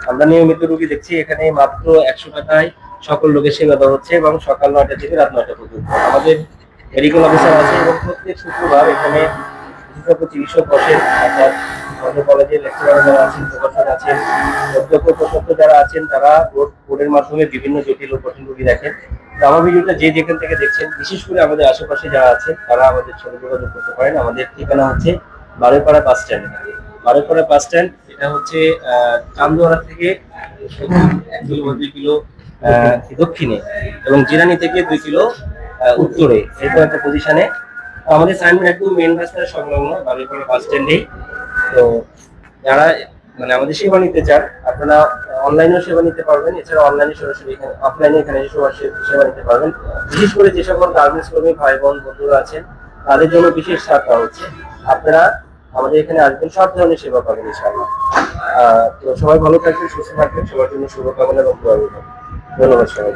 আমরা নিয়মিত রোগী দেখছি এখানে মাত্র 100 টাকায় সকল রোগের সেবা দেওয়া হচ্ছে এবং সকাল 9টা থেকে রাত 9টা পর্যন্ত আমাদের মেডিকেল অফিসার আছে এবং প্রত্যেক শুক্রবার এখানে বিশেষজ্ঞ চিকিৎসক বসেন। অর্থাৎ আমাদের কলেজের লেকচারার যারা আছেন, প্রফেসর আছেন, অধ্যক্ষ প্রশাসক যারা আছেন, তারা বোর্ডের মাধ্যমে বিভিন্ন জটিল ও কঠিন রোগী দেখেন। আমার ভিডিওটা যে যেখান থেকে দেখছেন, বিশেষ করে আমাদের আশেপাশে যারা আছে তারা আমাদের সাথে যোগাযোগ করতে পারেন। আমাদের ঠিকানা হচ্ছে বারোইপাড়া বাস স্ট্যান্ড। বারোইপাড়া বাস স্ট্যান্ড, এটা হচ্ছে চান্দোয়ারা থেকে 1 কিলো বা 2 কিলো দক্ষিণে এবং জিরানি থেকে 2 কিলো উত্তরে, এরকম একটা পজিশনে। আমাদের সাইনবোর্ড একদম মেন রাস্তার সংলগ্ন বারোইপাড়া বাস স্ট্যান্ডেই। তো যারা মানে আমাদের সেবা নিতে চান, আপনারা অনলাইনেও সেবা নিতে পারবেন, এছাড়া অনলাইনে সরাসরি অফলাইনে এখানে সেবা নিতে পারবেন। বিশেষ করে যে সকল গার্মেন্টস কর্মী ভাই বোন বন্ধুরা আছেন, তাদের জন্য বিশেষ ছাড় দেওয়া হচ্ছে। আপনারা আমাদের এখানে আসবেন, সব ধরনের সেবা পাবেন ইনশাআল্লাহ। তো সবাই ভালো থাকবেন, সুস্থ থাকবেন, সবার জন্য শুভকামনা এবং দোয়া রইল। ধন্যবাদ সবাই।